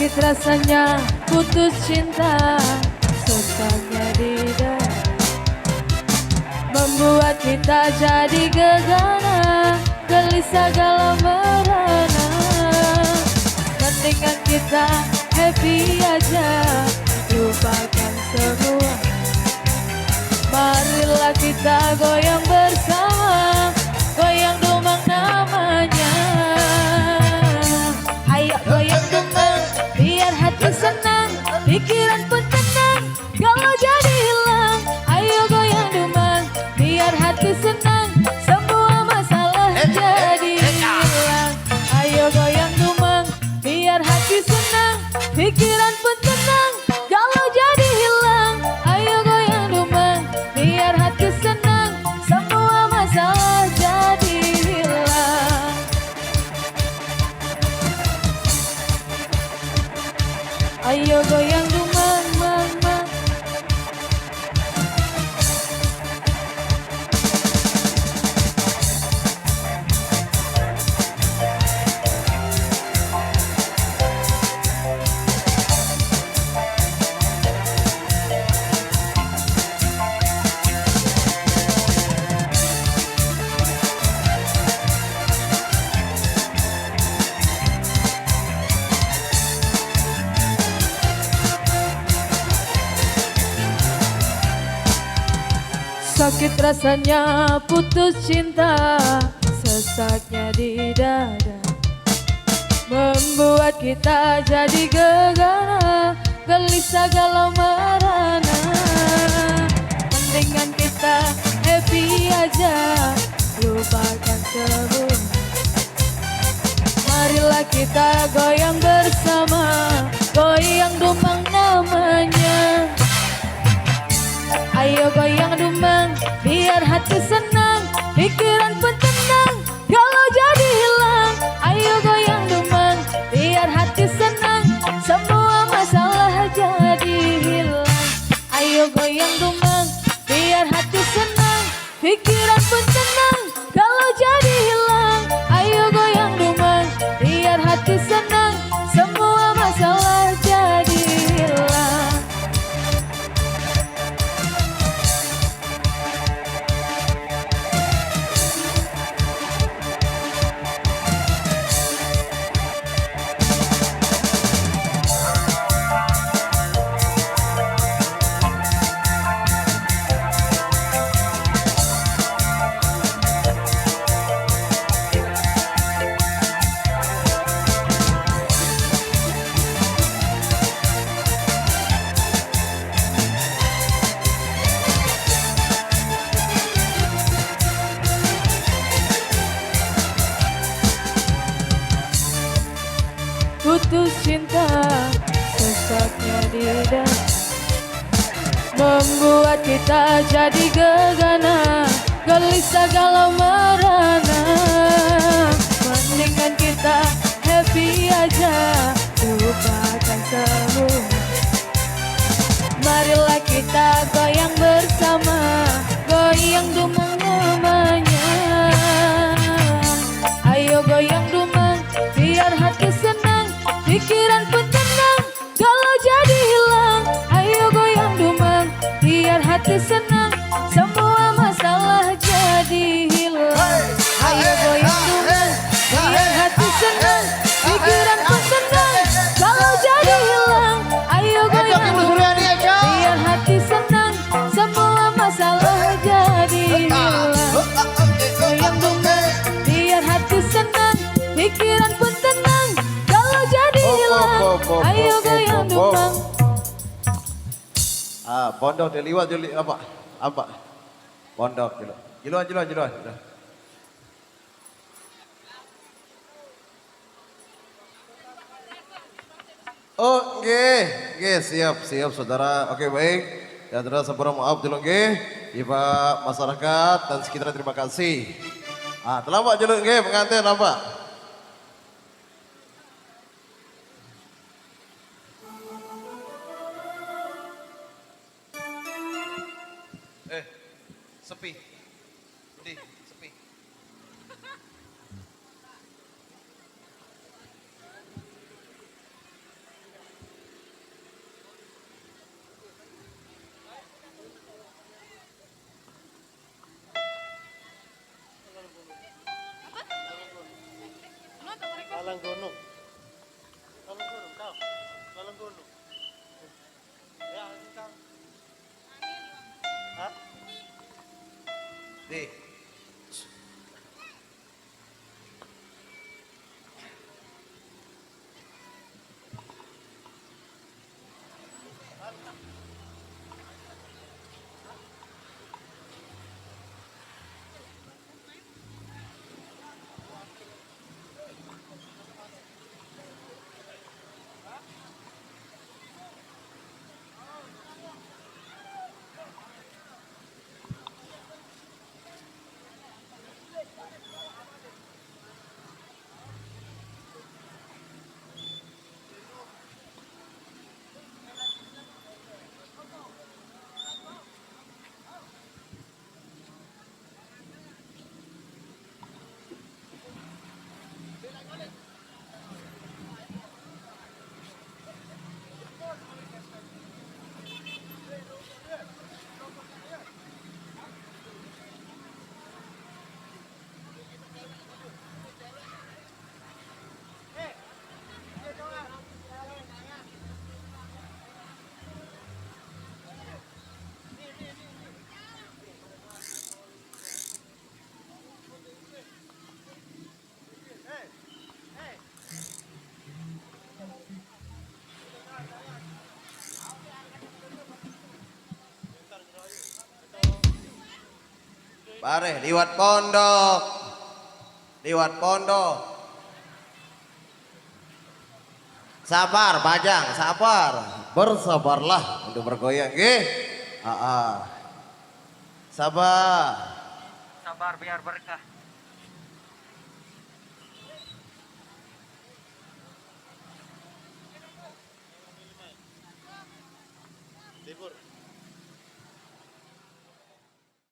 Sakit rasanya putus cinta, sesaknya di dada, membuat kita jadi gegana, gelisah galau merana. Mendingan kita happy aja, lupakan semua. Marilah kita goyang bersama, goyang dumang namanya. Ayo goyang dumang, biar hati senang, pikiran pun tenang, galau jadi hilang. Ayo goyang dumang, biar hati senang, semua masalah jadi hilang. Ayo goyang dumang, biar hati senang, pikiran pun tenang, galau jadi hilang. Ayo goyang dumang, biar hati senang, semua masalah jadi hilang. Ayo goyang dumang, mang, mang. Sakit rasanya putus cinta, sesaknya di dada, membuat kita jadi gegana, gelisah galau merana. Mendingan kita happy aja, lupakan semua. Marilah kita goyang bersama, goyang dumang namanya. Ayo goyang dumang, biar hati senang, pikiran pun tenang, galau jadi hilang. Ayo goyang dumang, biar hati senang, semua masalah jadi hilang. Ayo goyang dumang, biar hati senang, pikiran pun tenang, galau jadi hilang. Ayo goyang dumang, biar hati senang, semua masalah jadi hilang. Putus cinta, sesaknya di dada, membuat kita jadi gegana, gelisah galau merana. Mendingan kita happy aja, lupakan semua. Marilah kita goyang bersama, goyang dumang namanya. Ayo goyang dumang, biar hati senang, pikiran pun tenang, galau jadi hilang. Ayo goyang dumang, biar hati senang, semua masalah jadi hilang. Ayo goyang dumang, biar hati senang, pikiran pun tenang, galau jadi hilang. Ayo goyang dumang, biar hati senang, semua masalah jadi hilang. Goyang dumang, biar hati senang, pikiran pun tenang, galau jadi hilang. Ayo goyang dumang. Pondok dia liwat juli apa? Pondok julu. Jiluan. Oh, nggih, siap saudara. Oke, baik. Ya, saudara sampurna maaf julu nggih. Iba masyarakat dan sekitar terima kasih. Terlambat julu nggih pengantin lambat. Sepi. Sepi. Nih. Bare, liwat pondok. Liwat pondok. Sabar, Bajang, sabar. Bersabarlah untuk bergoyang, nggih. Sabar. Sabar biar berkah. Libur.